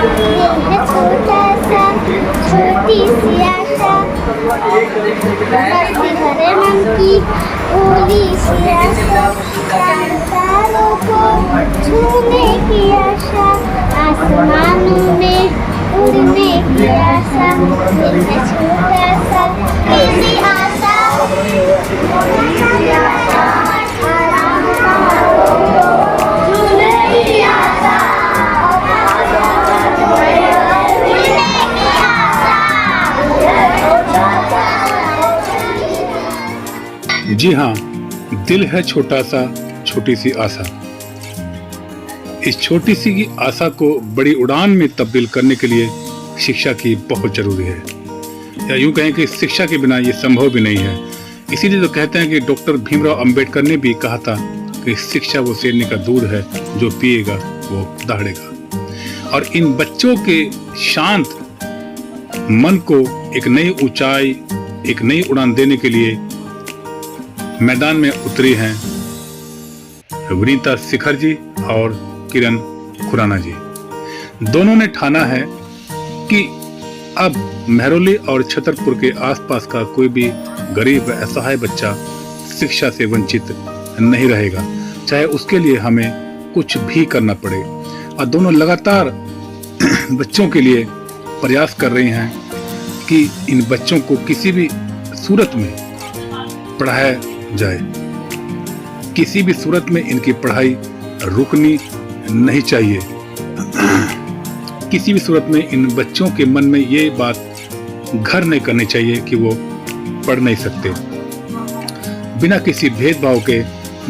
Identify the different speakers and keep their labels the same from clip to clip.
Speaker 1: है छोटा सा छोटी सी आशा, बस्ती भरे मन की भोली सी आशा, चांद तारों को छूने की आशा, आसमानों में उड़ने की आशा, दिल है छोटा सा ऐसी आशा, आराम छूने की आशा,
Speaker 2: जी हाँ, दिल है छोटा सा छोटी सी आशा। इस छोटी सी की आशा को बड़ी उड़ान में तब्दील करने के लिए शिक्षा की बहुत जरूरी है, या यूं कहें कि शिक्षा के बिना ये संभव भी नहीं है। इसीलिए तो कहते हैं कि डॉक्टर भीमराव अंबेडकर ने भी कहा था कि शिक्षा वो शेरनी का दूध है, जो पिएगा वो दहाड़ेगा। और इन बच्चों के शांत मन को एक नई ऊंचाई, एक नई उड़ान देने के लिए मैदान में उतरी हैं विनीता शिखर जी और किरण खुराना जी। दोनों ने ठाना है कि अब महरौली और छतरपुर के आसपास का कोई भी गरीब व असहाय बच्चा शिक्षा से वंचित नहीं रहेगा, चाहे उसके लिए हमें कुछ भी करना पड़े। और दोनों लगातार बच्चों के लिए प्रयास कर रही हैं कि इन बच्चों को किसी भी सूरत में पढ़ाया जाए। किसी भी सूरत में इनकी पढ़ाई रुकनी नहीं चाहिए। किसी भी सूरत में इन बच्चों के मन में ये बात घर नहीं करनी चाहिए कि वो पढ़ नहीं सकते। बिना किसी भेदभाव के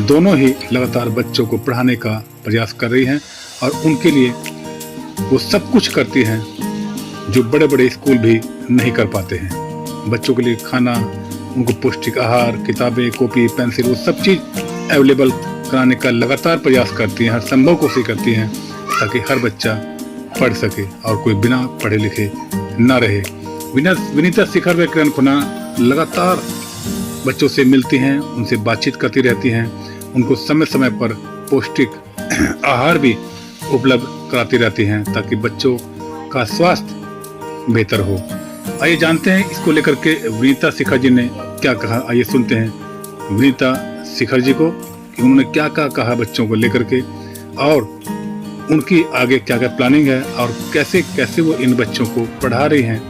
Speaker 2: दोनों ही लगातार बच्चों को पढ़ाने का प्रयास कर रही हैं और उनके लिए वो सब कुछ करती हैं जो बड़े बड़े स्कूल भी नहीं कर पाते हैं। बच्चों के लिए खाना, उनको पौष्टिक आहार, किताबें, कॉपी, पेंसिल, वो सब चीज अवेलेबल कराने का लगातार प्रयास करती हैं, हर संभव कोशिश करती हैं ताकि हर बच्चा पढ़ सके और कोई बिना पढ़े लिखे ना रहे। विनीता शिखर व किरण खुराना लगातार बच्चों से मिलती हैं, उनसे बातचीत करती रहती हैं, उनको समय समय पर पौष्टिक आहार भी उपलब्ध कराती रहती हैं ताकि बच्चों का स्वास्थ्य बेहतर हो। आइए जानते हैं इसको लेकर के विनीता शिखर जी ने क्या कहा। आइए सुनते हैं विनीता शिखर जी को कि उन्होंने क्या क्या कहा बच्चों को लेकर के और उनकी आगे क्या क्या प्लानिंग है और कैसे कैसे वो इन बच्चों को पढ़ा रही हैं।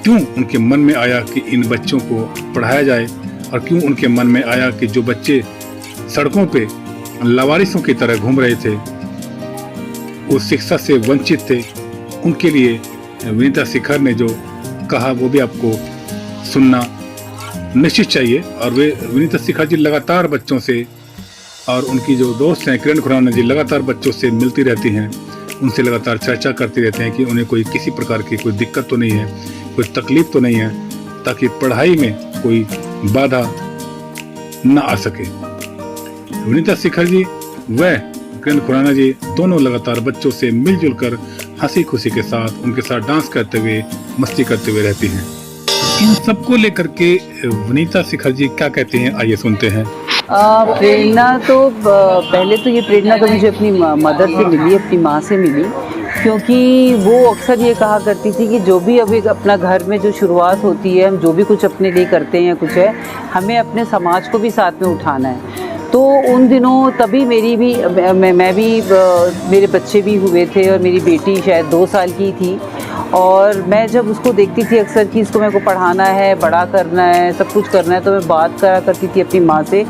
Speaker 2: क्यों उनके मन में आया कि इन बच्चों को पढ़ाया जाए और क्यों उनके मन में आया कि जो बच्चे सड़कों पे लावारिसों की तरह घूम रहे थे, वो शिक्षा से वंचित थे, उनके लिए विनीता शिखर ने जो कहा वो भी आपको सुनना निश्चित चाहिए। और वे विनीता शिखर जी लगातार बच्चों से और उनकी जो दोस्त हैं किरण खुराना जी लगातार बच्चों से मिलती रहती हैं, उनसे लगातार चर्चा करती रहते हैं कि उन्हें कोई किसी प्रकार की कोई दिक्कत तो नहीं है, कोई तकलीफ तो नहीं है, ताकि पढ़ाई में कोई बाधा न आ सके। विनीता शिखर जी व किरण खुराना जी दोनों लगातार बच्चों से मिलजुल कर हंसी खुशी के साथ उनके साथ डांस करते हुए, मस्ती करते हुए रहती हैं। इन सबको लेकर के विनीता शिखर जी क्या कहते हैं, आइए सुनते हैं।
Speaker 3: प्रेरणा तो पहले तो ये प्रेरणा तो मुझे अपनी मदर से मिली, अपनी माँ से मिली, क्योंकि वो अक्सर ये कहा करती थी कि जो भी अभी अपना घर में जो शुरुआत होती है, हम जो भी कुछ अपने लिए करते हैं कुछ है, हमें अपने समाज को भी साथ में उठाना है। तो उन दिनों तभी मेरी भी मैं भी मेरे बच्चे भी हुए थे और मेरी बेटी शायद 2 साल की थी, और मैं जब उसको देखती थी अक्सर कि इसको मेरे को पढ़ाना है, बड़ा करना है, सब कुछ करना है, तो मैं बात करा करती थी अपनी माँ से।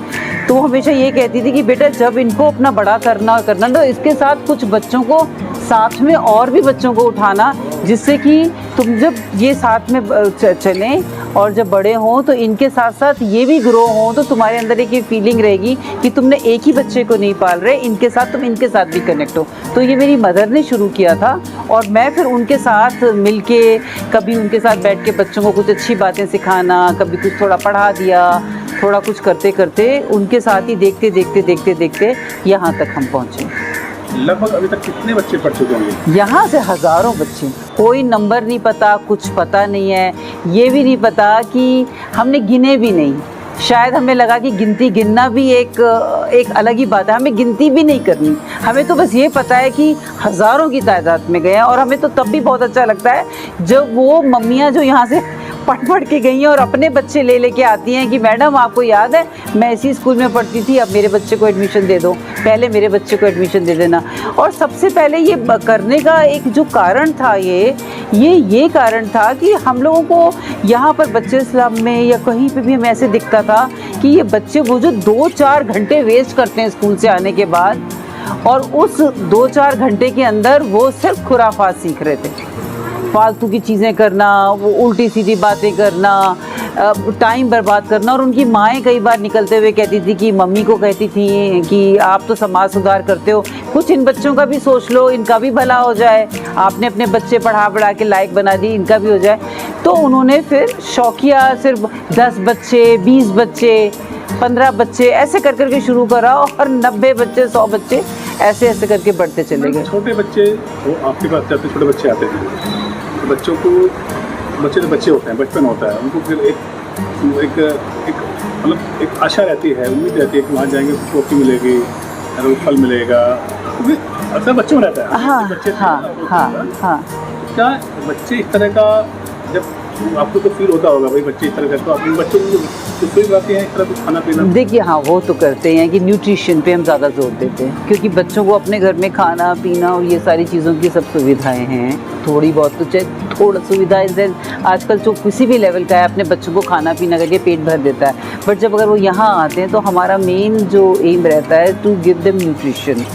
Speaker 3: तो वो हमेशा ये कहती थी कि बेटा जब इनको अपना बड़ा करना तो इसके साथ कुछ बच्चों को साथ में और भी बच्चों को उठाना, जिससे कि तुम जब ये साथ में चलें और जब बड़े हों तो इनके साथ साथ ये भी ग्रो हों, तो तुम्हारे अंदर एक ये फीलिंग रहेगी कि तुमने एक ही बच्चे को नहीं पाल रहे, इनके साथ तुम इनके साथ भी कनेक्ट हो। तो ये मेरी मदर ने शुरू किया था और मैं फिर उनके साथ मिलके कभी उनके साथ बैठ के बच्चों को कुछ अच्छी बातें सिखाना, कभी कुछ थोड़ा पढ़ा दिया, थोड़ा कुछ करते करते उनके साथ ही देखते यहाँ तक हम पहुँचे।
Speaker 2: लगभग अभी तक कितने बच्चे पढ़ चुके होंगे?
Speaker 3: यहाँ से हज़ारों बच्चे, कोई नंबर नहीं पता, कुछ पता नहीं है, ये भी नहीं पता कि हमने गिने भी नहीं शायद हमें लगा कि गिनती गिनना भी एक अलग ही बात है, हमें गिनती भी नहीं करनी, हमें तो बस ये पता है कि हज़ारों की तादाद में गए हैं। और हमें तो तब भी बहुत अच्छा लगता है जब वो मम्मियाँ जो यहाँ से पढ़ के गई हैं और अपने बच्चे ले लेके आती हैं कि मैडम आपको याद है मैं इसी स्कूल में पढ़ती थी, अब मेरे बच्चे को एडमिशन दे दो, पहले मेरे बच्चे को एडमिशन दे देना। और सबसे पहले ये करने का एक जो कारण था ये कारण था कि हम लोगों को यहाँ पर बच्चे स्लम में या कहीं पे भी हमें ऐसे दिखता था कि ये बच्चे वो जो 2-4 घंटे वेस्ट करते हैं स्कूल से आने के बाद, और उस 2-4 घंटे के अंदर वो सिर्फ खुराफात सीख रहे थे, फालतू की चीज़ें करना, वो उल्टी सीधी बातें करना, टाइम बर्बाद करना। और उनकी माएँ कई बार निकलते हुए कहती थी कि मम्मी को कहती थी कि आप तो समाज सुधार करते हो, कुछ इन बच्चों का भी सोच लो, इनका भी भला हो जाए, आपने अपने बच्चे पढ़ा के लायक बना दी, इनका भी हो जाए। तो उन्होंने फिर शौकिया सिर्फ 10 बच्चे, 20 बच्चे, 15 बच्चे ऐसे कर करके शुरू करा, और 90 बच्चे, 100 बच्चे ऐसे करके बढ़ते चले गए।
Speaker 2: छोटे बच्चे वो आपके पास जाते, छोटे बच्चे आते हैं तो बच्चों को, बच्चे तो बच्चे होते हैं, बचपन होता है, उनको फिर एक मतलब एक आशा रहती है, उम्मीद रहती है कि वहाँ जाएंगे तो टॉफी मिलेगी, फल मिलेगा, अक्सर बच्चों में रहता है।
Speaker 3: हाँ
Speaker 2: बच्चे
Speaker 3: हाँ।
Speaker 2: क्या बच्चे इस तरह का, जब आपको तो फील होता होगा भाई बच्चे इस तरह का, तो अपने बच्चों को तो फील करते हैं इस तरह कुछ खाना पीना? देखिए हाँ, वो तो करते हैं कि न्यूट्रिशन पे हम ज़्यादा जोर देते हैं, क्योंकि बच्चों को अपने घर में खाना पीना और ये सारी चीज़ों की सब सुविधाएं हैं, थोड़ी बहुत तो चाहे थोड़ा सुविधा आजकल जो किसी भी लेवल का है अपने बच्चों को खाना पीना करके पेट भर देता है। बट जब अगर वो यहाँ आते हैं तो हमारा मेन जो एम रहता है टू गिव देम न्यूट्रिशन।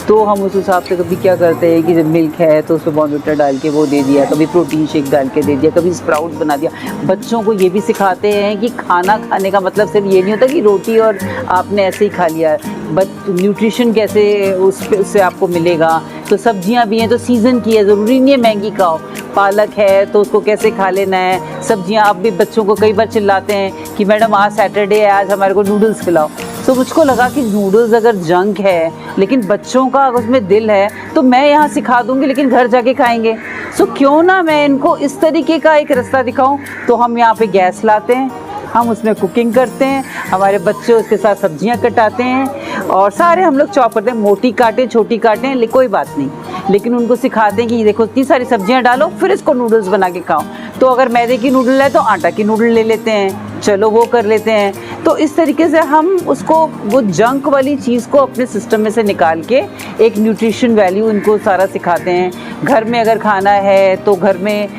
Speaker 2: तो हम उस हिसाब से कभी क्या करते हैं कि जब मिल्क है तो उसमें बॉर्नविटा डाल के वो दे दिया, कभी प्रोटीन शेक डाल के दे दिया, कभी स्प्राउट बना दिया। बच्चों को ये भी सिखाते हैं कि खाना खाने का मतलब सिर्फ ये नहीं होता कि रोटी और आपने ऐसे ही खा लिया, बट न्यूट्रिशन कैसे उससे आपको मिलेगा। तो सब्जियां भी हैं तो सीज़न की है, ज़रूरी नहीं है महंगी खाओ, पालक है तो उसको कैसे खा लेना है। सब्जियां, आप भी बच्चों को कई बार चिल्लाते हैं कि मैडम आज सैटरडे है, आज हमारे को नूडल्स खिलाओ। तो मुझको लगा कि नूडल्स अगर जंक है लेकिन बच्चों का अगर उसमें दिल है तो मैं यहाँ सिखा दूँगी, लेकिन घर जाके खाएंगे। सो क्यों ना मैं इनको इस तरीके का एक रास्ता दिखाऊँ। तो हम यहाँ पे गैस लाते हैं, हम उसमें कुकिंग करते हैं, हमारे बच्चे उसके साथ सब्जियां कटाते हैं और सारे हम लोग चॉप करते हैं, मोटी काटें छोटी काटें कोई बात नहीं, लेकिन उनको सिखाते हैं कि देखो इतनी सारी सब्जियां डालो फिर इसको नूडल्स बना के खाओ। तो अगर मैदे की नूडल है तो आटा की नूडल ले लेते हैं, चलो वो कर लेते हैं। तो इस तरीके से हम उसको वो जंक वाली चीज़ को अपने सिस्टम में से निकाल के एक न्यूट्रिशन वैल्यू इनको सारा सिखाते हैं। घर में अगर खाना है तो घर में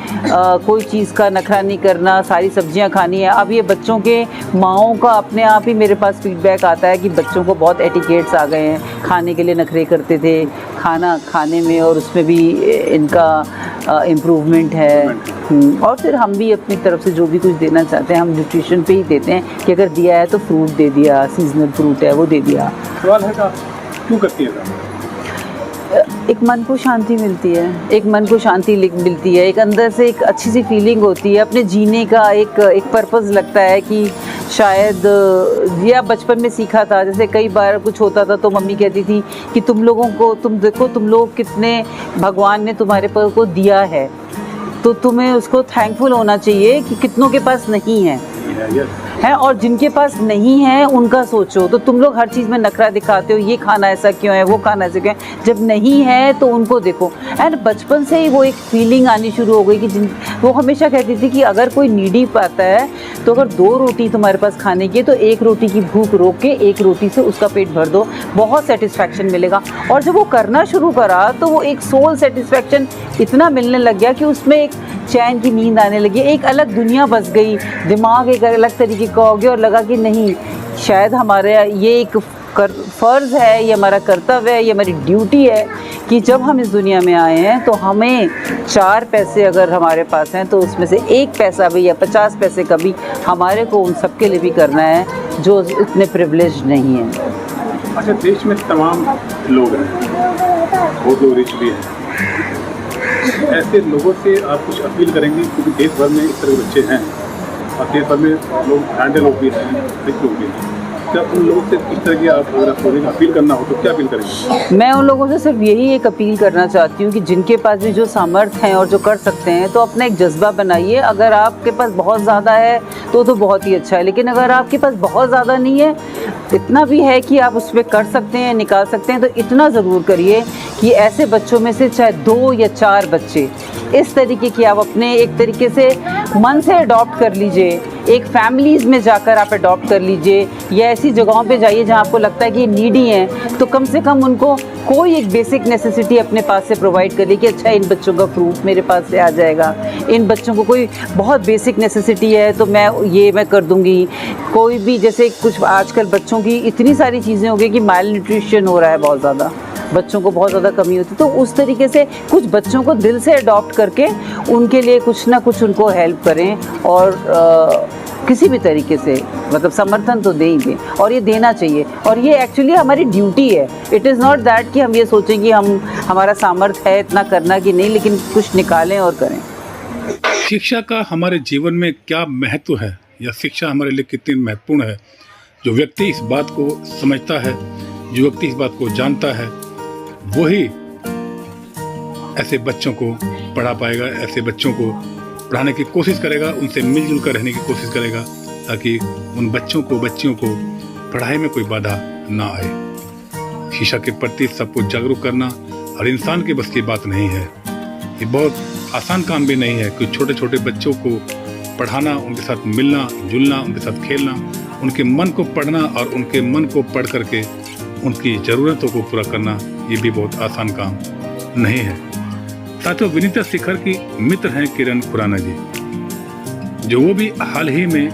Speaker 2: कोई चीज़ का नखरा नहीं करना, सारी सब्जियां खानी है। अब ये बच्चों के माओं का अपने आप ही मेरे पास फीडबैक आता है कि बच्चों को बहुत एटिकेट्स आ गए हैं, खाने के लिए नखरे करते थे, खाना खाने में और उसमें भी इनका इम्प्रूवमेंट है। और फिर हम भी अपनी तरफ से जो भी कुछ देना चाहते हैं हम न्यूट्रिशन पे ही देते हैं कि अगर दिया है तो फ्रूट दे दिया, सीजनल फ्रूट है वो दे दिया। सवाल है कि क्यों करती है?
Speaker 3: एक मन को शांति मिलती है, एक मन को शांति मिलती है, एक अंदर से एक अच्छी सी फीलिंग होती है, अपने जीने का एक पर्पस लगता है कि शायद या बचपन में सीखा था। जैसे कई बार कुछ होता था तो मम्मी कहती थी कि तुम लोगों को, तुम देखो तुम लोग कितने भगवान ने तुम्हारे पर को दिया है, तो तुम्हें उसको थैंकफुल होना चाहिए कि कितनों के पास नहीं है है और जिनके पास नहीं है उनका सोचो। तो तुम लोग हर चीज़ में नखरा दिखाते हो, ये खाना ऐसा क्यों है, वो खाना ऐसा क्यों है, जब नहीं है तो उनको देखो। एंड बचपन से ही वो एक फीलिंग आनी शुरू हो गई कि वो हमेशा कहती थी कि अगर कोई नीडी पाता है तो अगर 2 रोटी तुम्हारे पास खाने की है तो 1 रोटी की भूख रोक के 1 रोटी से उसका पेट भर दो, बहुत सेटिस्फैक्शन मिलेगा। और जब वो करना शुरू करा तो वो एक सोल सेटिस्फैक्शन इतना मिलने लग गया कि उसमें एक चैन की नींद आने लगी, एक अलग दुनिया बस गई, दिमाग एक अलग तरीके का हो गया और लगा कि नहीं, शायद हमारे ये एक फ़र्ज़ है, ये हमारा कर्तव्य है, ये हमारी ड्यूटी है कि जब हम इस दुनिया में आए हैं तो हमें 4 पैसे अगर हमारे पास हैं तो उसमें से 1 पैसा भी या 50 पैसे का भी हमारे को उन सबके लिए भी करना है जो इतने प्रिविलेज नहीं हैं।
Speaker 2: अच्छा, देश में तमाम लोग हैं, बहुत लोग रिच भी हैं, ऐसे लोगों से आप कुछ अपील करेंगे? क्योंकि देश भर में इस तरह के बच्चे हैं और देश भर में लोग ब्रांडेड लोग भी हैं, रिच लोग भी हैं, क्या उन लोगों से इस तरह की आप अगर आपको एक अपील करना हो तो क्या अपील करेंगे?
Speaker 3: मैं उन लोगों से सिर्फ यही एक अपील करना चाहती हूँ कि जिनके पास भी जो सामर्थ्य हैं और जो कर सकते हैं तो अपना एक जज्बा बनाइए। अगर आपके पास बहुत ज़्यादा है तो बहुत ही अच्छा है, लेकिन अगर आपके पास बहुत ज़्यादा नहीं है, इतना भी है कि आप उस पर कर सकते हैं, निकाल सकते हैं, तो इतना ज़रूर करिए कि ऐसे बच्चों में से चाहे 2 या 4 बच्चे इस तरीके की आप अपने एक तरीके से मन से अडॉप्ट कर लीजिए। एक फैमिलीज़ में जाकर आप अडॉप्ट कर लीजिए या ऐसी जगहों पे जाइए जहाँ आपको लगता है कि नीडी हैं, तो कम से कम उनको कोई एक बेसिक नेसेसिटी अपने पास से प्रोवाइड कर ली कि अच्छा इन बच्चों का फ्रूट मेरे पास से आ जाएगा, इन बच्चों को कोई बहुत बेसिक नेसेसिटी है तो मैं कर दूँगी। कोई भी जैसे कुछ आजकल बच्चों की इतनी सारी चीज़ें हो गई कि माल न्यूट्रिशन हो रहा है, बहुत ज़्यादा बच्चों को बहुत ज़्यादा कमी होती है, तो उस तरीके से कुछ बच्चों को दिल से अडॉप्ट करके उनके लिए कुछ ना कुछ उनको हेल्प करें और किसी भी तरीके से मतलब समर्थन तो दे ही दें, और ये देना चाहिए और ये एक्चुअली हमारी ड्यूटी है। इट इज़ नॉट दैट कि हम ये सोचें कि हमारा सामर्थ्य है इतना करना कि नहीं, लेकिन कुछ निकालें और करें।
Speaker 2: शिक्षा का हमारे जीवन में क्या महत्व है या शिक्षा हमारे लिए कितनी महत्वपूर्ण है? जो व्यक्ति इस बात को समझता है, जो व्यक्ति इस बात को जानता है, वही ऐसे बच्चों को पढ़ा पाएगा, ऐसे बच्चों को पढ़ाने की कोशिश करेगा, उनसे मिलजुल कर रहने की कोशिश करेगा ताकि उन बच्चों को बच्चियों को पढ़ाई में कोई बाधा ना आए। शिक्षा के प्रति सबको जागरूक करना हर इंसान के बस की बात नहीं है। ये बहुत आसान काम भी नहीं है कि छोटे छोटे बच्चों को पढ़ाना, उनके साथ मिलना जुलना, उनके साथ खेलना, उनके मन को पढ़ना और उनके मन को पढ़ करके उनकी ज़रूरतों को पूरा करना, ये भी बहुत आसान काम नहीं है। साथियों, विनीता शिखर की मित्र हैं किरण खुराना जी, जो वो भी हाल ही में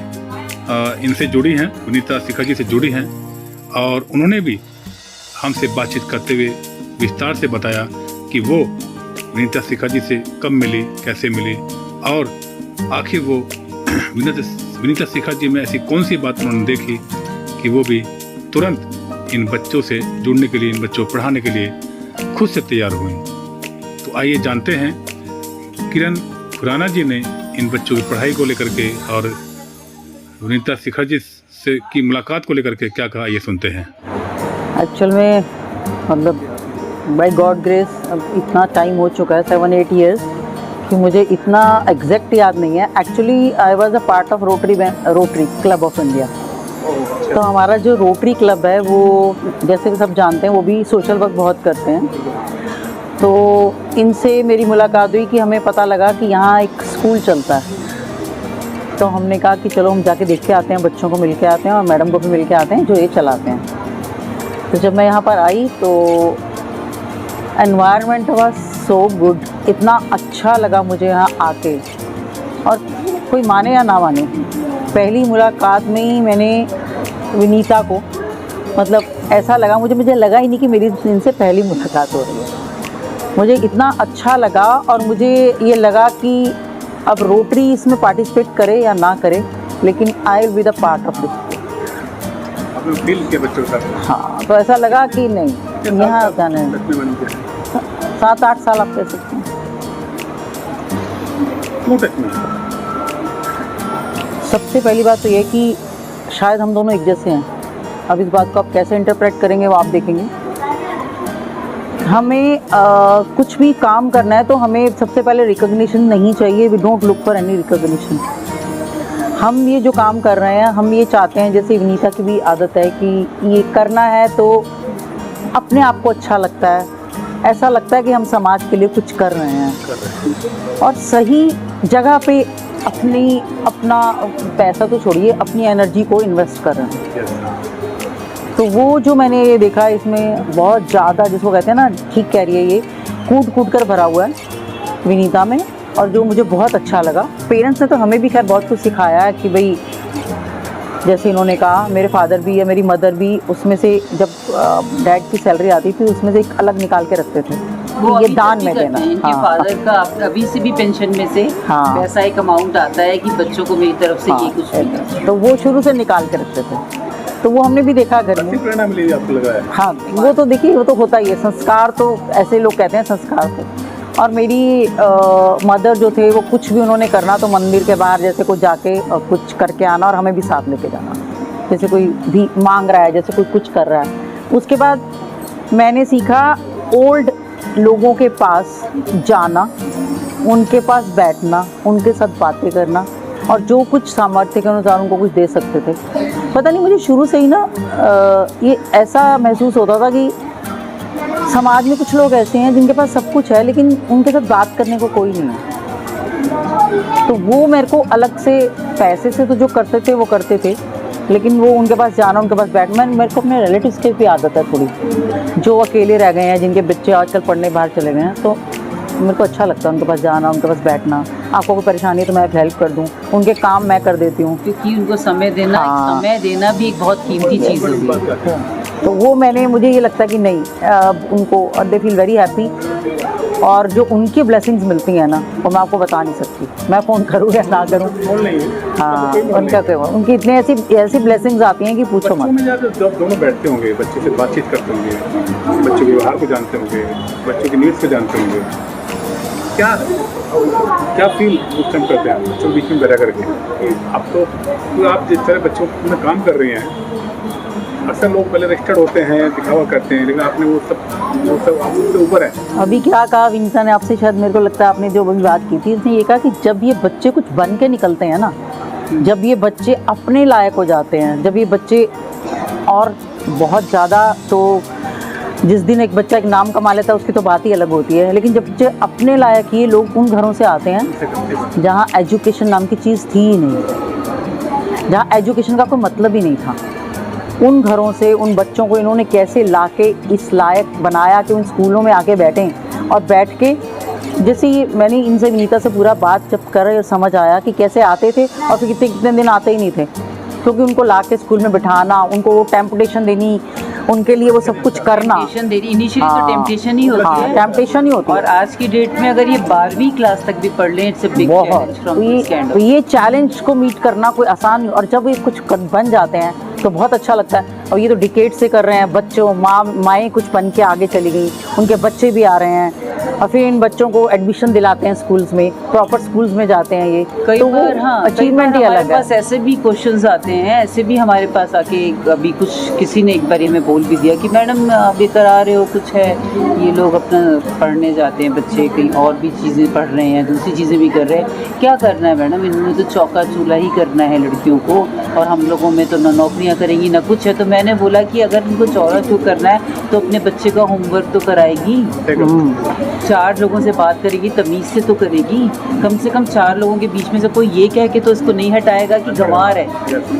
Speaker 2: इनसे जुड़ी हैं, विनीता शिखर जी से जुड़ी हैं, और उन्होंने भी हमसे बातचीत करते हुए विस्तार से बताया कि वो विनीता शिखर जी से कब मिली, कैसे मिली और आखिर वो विनीता शिखर जी में ऐसी कौन सी बात उन्होंने देखी कि वो भी तुरंत इन बच्चों से जुड़ने के लिए, इन बच्चों को पढ़ाने के लिए खुद से तैयार हुई। तो आइए जानते हैं किरण खुराना जी ने इन बच्चों की पढ़ाई को लेकर के और विनीता शिखर जी से की मुलाकात को लेकर के क्या कहा, ये सुनते हैं।
Speaker 3: एक्चुअल में मतलब बाय गॉड ग्रेस अब इतना टाइम हो चुका है, 7-8 ईयर्स, कि मुझे इतना एग्जैक्ट याद नहीं है। Actually I was a part of rotary club of India. तो हमारा जो रोटरी क्लब है वो जैसे कि सब जानते हैं वो भी सोशल वर्क बहुत करते हैं। तो इनसे मेरी मुलाकात हुई कि हमें पता लगा कि यहाँ एक स्कूल चलता है, तो हमने कहा कि चलो हम जाके देख के आते हैं, बच्चों को मिल के आते हैं और मैडम को भी मिल के आते हैं जो ये चलाते हैं। तो जब मैं यहाँ पर आई तो एनवायरनमेंट वाज सो गुड, इतना अच्छा लगा मुझे यहाँ आके। और कोई माने या ना माने, पहली मुलाकात में ही मैंने विनीता को मतलब ऐसा लगा, मुझे लगा ही नहीं कि मेरी इनसे पहली मुलाकात हो रही है। मुझे इतना अच्छा लगा और मुझे ये लगा कि अब रोटरी इसमें पार्टिसिपेट करे या ना करे, लेकिन I will be the part of this.
Speaker 2: आपने फील किया बच्चों के साथ?
Speaker 3: हाँ, तो ऐसा लगा कि नहीं यहाँ जाना है। 7-8 साल आप कह सकते हैं। सबसे पहली बात तो ये कि शायद हम दोनों एक जैसे हैं। अब इस बात को आप कैसे इंटरप्रेट करेंगे वो आप देखेंगे। हमें कुछ भी काम करना है तो हमें सबसे पहले रिकॉग्निशन नहीं चाहिए। We don't look for any recognition. हम ये जो काम कर रहे हैं हम ये चाहते हैं, जैसे विनीता की भी आदत है कि ये करना है तो अपने आप को अच्छा लगता है, ऐसा लगता है कि हम समाज के लिए कुछ कर रहे हैं और सही जगह पे अपना पैसा तो छोड़िए, अपनी एनर्जी को इन्वेस्ट कर रहे हैं। तो वो जो मैंने ये देखा इसमें बहुत ज़्यादा, जिसको कहते हैं ना, ठीक कह रही है, ये कूट कर भरा हुआ है विनीता में, और जो मुझे बहुत अच्छा लगा। पेरेंट्स ने तो हमें भी खैर बहुत कुछ सिखाया है कि भाई जैसे इन्होंने कहा, मेरे फादर भी या मेरी मदर भी उसमें से जब डैड की सैलरी आती थी उसमें से एक अलग निकाल के रखते थे, वो ये दान में देना।
Speaker 4: हाँ, फादर का अभी से भी पेंशन में से
Speaker 3: हाँ,
Speaker 4: पैसा एक अमाउंट आता है कि बच्चों को मेरी तरफ से ये कुछ मिले,
Speaker 3: तो वो शुरू से निकाल के रखते थे। तो वो हमने भी देखा घर में।
Speaker 2: प्रेरणा मिली आपको लगा है?
Speaker 3: हाँ, वो तो देखिए वो तो होता ही है, संस्कार तो ऐसे लोग कहते हैं संस्कार तो। और मेरी मदर जो थे वो कुछ भी उन्होंने करना तो मंदिर के बाहर जैसे कुछ जाके और कुछ करके आना और हमें भी साथ लेके जाना। जैसे कोई भी मांग रहा है, जैसे कोई कुछ कर रहा है। उसके बाद मैंने सीखा ओल्ड लोगों के पास जाना, उनके पास बैठना, उनके साथ बातें करना और जो कुछ सामर्थ्य के अनुसार उनको कुछ दे सकते थे। पता नहीं मुझे शुरू से ही ना ये ऐसा महसूस होता था कि समाज में कुछ लोग ऐसे हैं जिनके पास सब कुछ है लेकिन उनके साथ बात करने को कोई नहीं है। तो वो मेरे को अलग से पैसे से तो जो करते थे वो करते थे, लेकिन वो उनके पास जाना, उनके पास बैठना, मेरे को अपने रिलेटिव्स की भी आदत है थोड़ी, जो अकेले रह गए हैं, जिनके बच्चे आजकल पढ़ने बाहर चले गए हैं, तो मेरे को अच्छा लगता है उनके पास जाना, उनके पास बैठना। आपको कोई परेशानी है तो मैं हेल्प कर दूँ, उनके काम मैं कर देती हूँ।
Speaker 4: क्योंकि उनको समय देना,
Speaker 3: हाँ।
Speaker 4: समय देना भी एक बहुत कीमती चीज़ होती है।
Speaker 3: तो वो मुझे ये लगता है कि नहीं, उनको दे फील वेरी हैप्पी। और जो उनकी ब्लेसिंग्स मिलती हैं ना, वो मैं आपको बता नहीं सकती। मैं फ़ोन करूँ या ना करूँ, हाँ, उनका क्या, उनकी इतनी ऐसी ब्लेसिंग्स आती हैं कि पूछो मत।
Speaker 2: में जाकर जब दोनों बैठते होंगे, बच्चे से बातचीत करते होंगे, बच्चों के व्यवहार को जानते होंगे, बच्चों की नीड्स को जानते होंगे, क्या फील उस टाइम करते हैं बच्चों के बीच में बैठा करके कि आप जिस तरह बच्चों में काम कर रही हैं, अक्सर लोग पहले रजिस्टर्ड होते हैं, दिखावा करते हैं, लेकिन आपने वो सब आपसे ऊपर है।
Speaker 3: अभी क्या कहा विनीता ने आपसे, शायद मेरे को लगता है आपने जो अभी बात की थी, उसने ये कहा कि जब ये बच्चे कुछ बन के निकलते हैं ना, जब ये बच्चे अपने लायक हो जाते हैं, जब ये बच्चे और बहुत ज़्यादा, तो जिस दिन एक बच्चा एक नाम कमा लेता है उसकी तो बात ही अलग होती है, लेकिन जब बच्चे अपने लायक, ये लोग उन घरों से आते हैं जहाँ एजुकेशन नाम की चीज़ थी ही नहीं, जहाँ एजुकेशन का कोई मतलब ही नहीं था। उन घरों से उन बच्चों को इन्होंने कैसे लाके इस लायक बनाया कि उन स्कूलों में आके बैठें, और बैठ के जैसे ये मैंने इनसे, विनीता से पूरा बात जब कर रहे और समझ आया कि कैसे आते थे और फिर कितने दिन आते ही नहीं थे, क्योंकि उनको लाके स्कूल में बिठाना, उनको वो टेम्पटेशन देनी, उनके लिए वो सब कुछ करना।
Speaker 4: इनिशियली तो टेम्पटेशन ही होती है,
Speaker 3: टेम्पटेशन ही होती है।
Speaker 4: और आज की डेट में अगर ये 12वीं क्लास तक भी पढ़ लें, it's a big challenge from this kind of.
Speaker 3: ये चैलेंज को मीट करना कोई आसान नहीं, और जब ये कुछ बन जाते हैं तो बहुत अच्छा लगता है। और ये तो डिकेड से कर रहे हैं, बच्चों माएँ कुछ बन के आगे चली गई, उनके बच्चे भी आ रहे हैं, और फिर इन बच्चों को एडमिशन दिलाते हैं स्कूल्स में, प्रॉपर स्कूल्स में जाते हैं ये।
Speaker 4: कई
Speaker 3: तो
Speaker 4: बार हाँ,
Speaker 3: अचीवमेंट ही अलग है।
Speaker 4: हमारे पास ऐसे भी क्वेश्चंस आते हैं, ऐसे भी हमारे पास आके अभी कुछ किसी ने एक बारी में बोल भी दिया कि मैडम आप ये करा रहे हो, कुछ है, ये लोग अपना पढ़ने जाते हैं बच्चे, कहीं और भी चीज़ें पढ़ रहे हैं, दूसरी चीज़ें भी कर रहे हैं, क्या करना है मैडम, इन्होंने तो चौका चूल्हा ही करना है लड़कियों को, और हम लोगों में तो ना नौकरियाँ करेंगी ना कुछ है। तो मैंने बोला कि अगर इनको चौड़ा चूक करना है तो अपने बच्चे का होमवर्क तो कराएगी, 4 लोगों से बात करेगी, तमीज़ से तो करेगी, कम से कम 4 लोगों के बीच में से कोई ये कह के तो इसको नहीं हटाएगा कि गंवार है,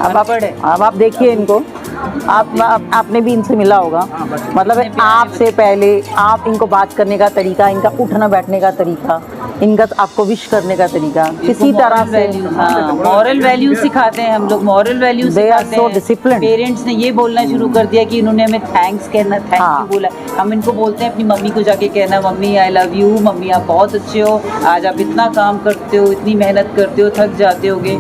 Speaker 3: अब आप देखिए इनको, आपने भी इनसे मिला होगा, मतलब आपसे पहले आप इनको बात करने का तरीका, इनका उठना बैठने का तरीका, इनका आपको विश करने का तरीका, किसी तरह से
Speaker 4: मॉरल वैल्यूज सिखाते हैं हम लोग, मॉरल वैल्यूज सिखाते हैं।
Speaker 3: डिसिप्लिन।
Speaker 4: पेरेंट्स ने ये बोलना शुरू कर दिया कि इन्होंने हमें थैंक्स कहना, थैंक यू बोला। हम इनको बोलते हैं अपनी मम्मी को जाके कहना, mummy I love you, mummy आप बहुत अच्छे हो, आज आप इतना काम करते हो, इतनी मेहनत करते हो, थक जाते होगे,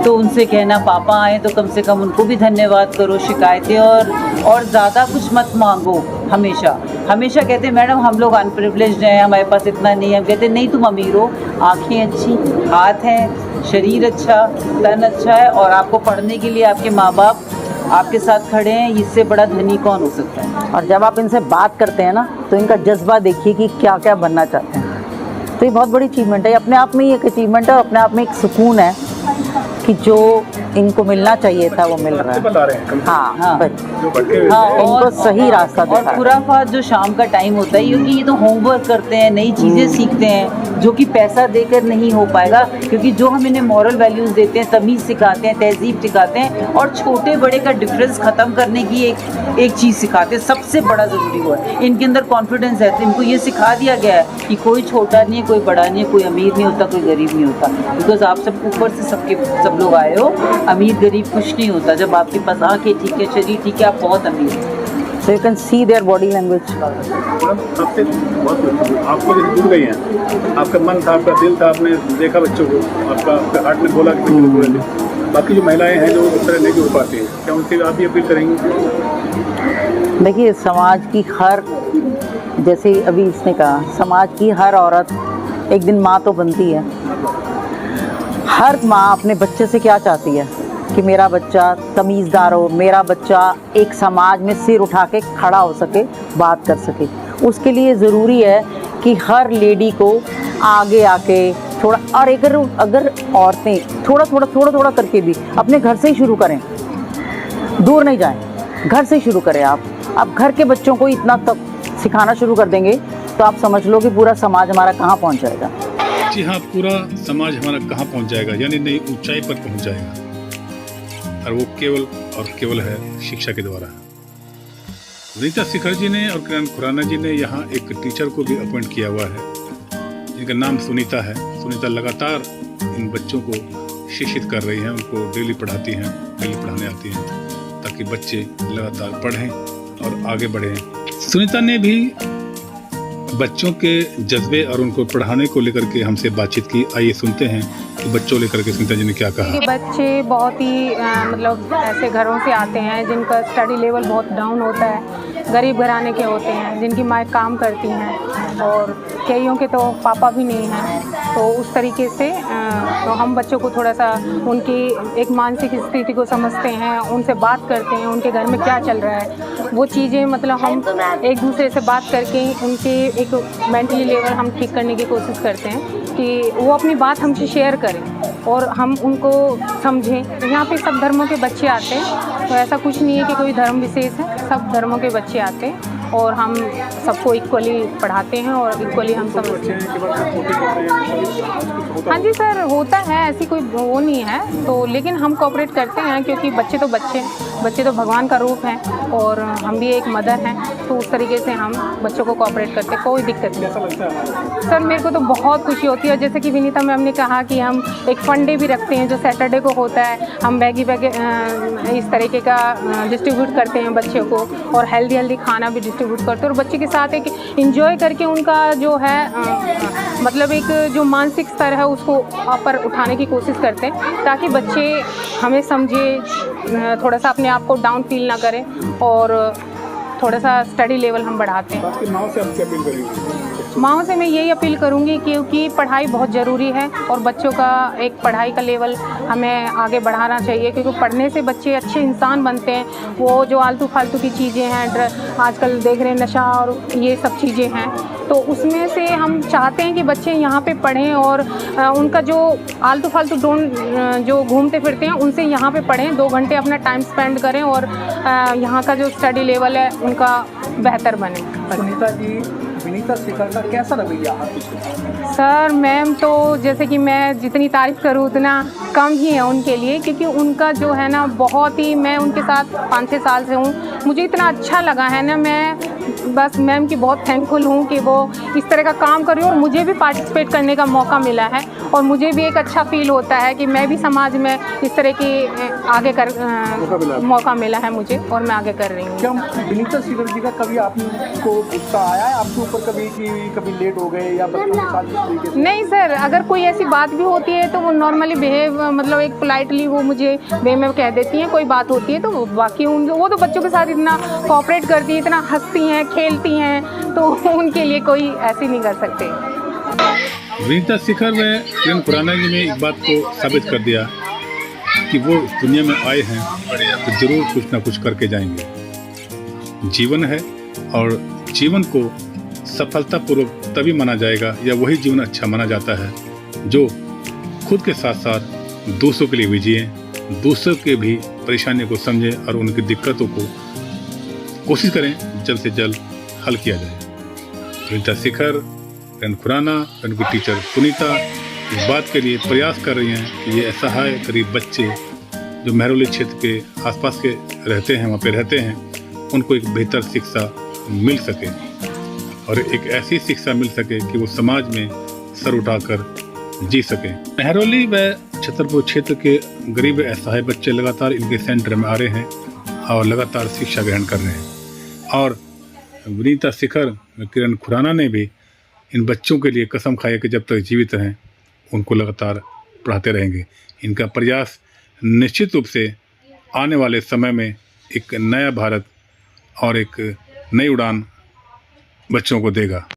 Speaker 4: तो उनसे कहना पापा आए तो कम से कम उनको भी धन्यवाद करो। शिकायतें और ज़्यादा कुछ मत मांगो। हमेशा कहते हैं मैडम हम लोग अनप्रिविलेज्ड हैं, हमारे पास इतना नहीं है। हम कहते हैं नहीं, तुम अमीर हो, आँखें अच्छी, हाथ हैं, शरीर अच्छा, तन अच्छा है, और आपको पढ़ने के लिए आपके माँ बाप आपके साथ खड़े हैं, इससे बड़ा धनी कौन हो सकता है।
Speaker 3: और जब आप इनसे बात करते हैं ना, तो इनका जज्बा देखिए कि क्या क्या बनना चाहते हैं। तो ये बहुत बड़ी अचीवमेंट है, अपने आप में ही एक अचीवमेंट है, और अपने आप में एक सुकून है कि जो इनको मिलना चाहिए था वो मिल रहा है। हाँ, इनको सही रास्ता दिखा
Speaker 4: और खुराफात जो शाम का टाइम होता है, क्योंकि ये तो होमवर्क करते हैं, नई चीज़ें सीखते हैं, जो कि पैसा देकर नहीं हो पाएगा, क्योंकि जो हम इन्हें मॉरल वैल्यूज़ देते हैं, तमीज़ सिखाते हैं, तहजीब सिखाते हैं, और छोटे बड़े का डिफरेंस ख़त्म करने की एक चीज़ सिखाते हैं, सबसे बड़ा ज़रूरी हुआ है। इनके अंदर कॉन्फिडेंस है, तो इनको ये सिखा दिया गया है कि कोई छोटा नहीं है, कोई बड़ा नहीं है, कोई अमीर नहीं होता, कोई गरीब नहीं होता, बिकॉज आप सब ऊपर से सब लोग आए हो। अमीर गरीब कुछ नहीं होता, जब आपके पास आके ठीक है, शरीर ठीक है, आप बहुत अमीर हैं।
Speaker 3: So you can see their body language.
Speaker 2: आपसे बहुत आपको जैसे जुड़ गई हैं, आपका मन था, आपका दिल था, आपने देखा बच्चों को, आपका हार्ट में बोला कि बच्चों को पूरे थे। बाकी जो महिलाएं हैं जो इस तरह नहीं जुड़ पाती हैं, क्या उनसे आप भी अपील करेंगे?
Speaker 3: देखिए, समाज की हर, जैसे अभी इसने कहा, समाज की हर औरत एक दिन माँ तो बनती है। हर माँ अपने बच्चे से क्या चाहती है
Speaker 5: कि मेरा बच्चा तमीज़दार हो, मेरा बच्चा एक समाज में सिर उठा के खड़ा हो सके, बात कर सके। उसके लिए ज़रूरी है कि हर लेडी को आगे आके थोड़ा, और अगर औरतें थोड़ा करके भी अपने घर से ही शुरू करें, दूर नहीं जाएं, घर से ही शुरू करें। आप घर के बच्चों को इतना तक सिखाना शुरू कर देंगे तो आप समझ लो कि पूरा समाज हमारा कहाँ पहुँच जाएगा।
Speaker 2: जी हाँ, पूरा समाज हमारा कहाँ पहुँच जाएगा, यानी नई ऊंचाई पर पहुँच जाएगा, और वो केवल है शिक्षा के द्वारा। विनीता शिखर जी ने और किरण खुराना जी ने यहाँ एक टीचर को भी अपॉइंट किया हुआ है, जिनका नाम सुनीता है। सुनीता लगातार इन बच्चों को शिक्षित कर रही हैं, उनको डेली पढ़ाती हैं, डेली पढ़ाने आती हैं, ताकि बच्चे लगातार पढ़ें और आगे बढ़ें। सुनीता ने भी बच्चों के जज्बे और उनको पढ़ाने को लेकर के हमसे बातचीत की। आइए सुनते हैं कि बच्चों लेकर के सुनीता जी ने क्या कहा।
Speaker 6: बच्चे बहुत ही मतलब ऐसे घरों से आते हैं जिनका स्टडी लेवल बहुत डाउन होता है, गरीब घराने के होते हैं, जिनकी माँ काम करती हैं और कईयों के तो पापा भी नहीं हैं। तो उस तरीके से तो हम बच्चों को थोड़ा सा उनकी एक मानसिक स्थिति को समझते हैं, उनसे बात करते हैं, उनके घर में क्या चल रहा है, वो चीज़ें मतलब हम एक दूसरे से बात करके उनके एक मेंटली लेवल हम ठीक करने की कोशिश करते हैं कि वो अपनी बात हमसे शेयर करें और हम उनको समझें। यहाँ पे सब धर्मों के बच्चे आते हैं, तो ऐसा कुछ नहीं है कि कोई धर्म विशेष है, सब धर्मों के बच्चे आते हैं और हम सबको इक्वली पढ़ाते हैं और इक्वली हम समझते हैं। हाँ जी सर, होता है, ऐसी कोई वो नहीं है, तो लेकिन हम कोऑपरेट करते हैं क्योंकि बच्चे तो भगवान का रूप हैं और हम भी एक मदर हैं, तो उस तरीके से हम बच्चों को कोऑपरेट करते हैं, कोई दिक्कत नहीं। सर मेरे को तो बहुत खुशी होती है, जैसे कि विनीता मैम ने कहा कि हम एक फन डे भी रखते हैं जो सैटरडे को होता है। हम बैग इस तरीके का डिस्ट्रीब्यूट करते हैं बच्चों को और हेल्दी खाना भी डिस्ट्रीब्यूट करते हैं और बच्चे के साथ एक इंजॉय करके उनका जो है मतलब एक जो मानसिक स्तर है उसको ऊपर उठाने की कोशिश करते हैं, ताकि बच्चे हमें समझे, थोड़ा सा अपने आप को डाउन फील ना करें और थोड़ा सा स्टडी लेवल हम बढ़ाते हैं। माँओं से मैं यही अपील करूँगी क्योंकि पढ़ाई बहुत ज़रूरी है और बच्चों का एक पढ़ाई का लेवल हमें आगे बढ़ाना चाहिए, क्योंकि पढ़ने से बच्चे अच्छे इंसान बनते हैं। वो जो आलतू फालतू की चीज़ें हैं, आजकल देख रहे हैं नशा और ये सब चीज़ें हैं, तो उसमें से हम चाहते हैं कि बच्चे यहाँ पे पढ़ें और उनका जो आलतू फालतू जो घूमते फिरते हैं उनसे यहाँ पे पढ़ें, 2 घंटे अपना टाइम स्पेंड करें और यहाँ का जो स्टडी लेवल है उनका बेहतर बने।
Speaker 7: सुनीता जी, विनीता शिखर का कैसा रवैया है?
Speaker 6: सर मैम तो जैसे कि मैं जितनी तारीफ़ करूँ उतना कम ही है उनके लिए, क्योंकि उनका जो है ना बहुत ही, मैं उनके साथ 5-6 साल से हूँ, मुझे इतना अच्छा लगा है ना, मैं बस मैम की बहुत थैंकफुल हूँ कि वो इस तरह का काम कर रही है और मुझे भी पार्टिसिपेट करने का मौका मिला है और मुझे भी एक अच्छा फील होता है कि मैं भी समाज में इस तरह की आगे मौका मिला है मुझे और मैं आगे कर रही हूँ।
Speaker 7: क्या विनीता शिखर जी का कभी आपको गुस्सा आया है आपके ऊपर कभी कि कभी लेट हो गए या बच्चों के साथ इस तरीके से?
Speaker 6: नहीं सर, अगर कोई ऐसी बात भी होती है तो वो नॉर्मली बिहेव, मतलब एक पोलाइटली वो मुझे वे में कह देती हैं, कोई बात होती है तो बाकी वो तो बच्चों के साथ इतना कोऑपरेट करती है, इतना हंसती हैं, खेलती हैं, तो उनके लिए कोई ऐसे नहीं कर सकते।
Speaker 2: विनीता शिखर व किरण खुराना जी ने एक बात को साबित कर दिया कि वो दुनिया में आए हैं तो जरूर कुछ ना कुछ करके जाएंगे। जीवन है और जीवन को सफलतापूर्वक तभी माना जाएगा या वही जीवन अच्छा माना जाता है जो खुद के साथ साथ दूसरों के लिए भी जिए, दूसरों के भी परेशानियों को समझें और उनकी दिक्कतों को कोशिश करें जल्द से जल्द हल किया जाए। विनीता शिखर, किरण खुराना, उनकी टीचर सुनीता इस बात के लिए प्रयास कर रही हैं कि ये असहाय गरीब बच्चे जो महरौली क्षेत्र के आसपास के रहते हैं, वहाँ पे रहते हैं, उनको एक बेहतर शिक्षा मिल सके और एक ऐसी शिक्षा मिल सके कि वो समाज में सर उठाकर जी सके। महरौली व छतरपुर क्षेत्र के गरीब असहाय बच्चे लगातार इनके सेंटर में आ रहे हैं और लगातार शिक्षा ग्रहण कर रहे हैं और विनीता शिखर, किरण खुराना ने भी इन बच्चों के लिए कसम खाई कि जब तक जीवित रहें उनको लगातार पढ़ाते रहेंगे। इनका प्रयास निश्चित रूप से आने वाले समय में एक नया भारत और एक नई उड़ान बच्चों को देगा।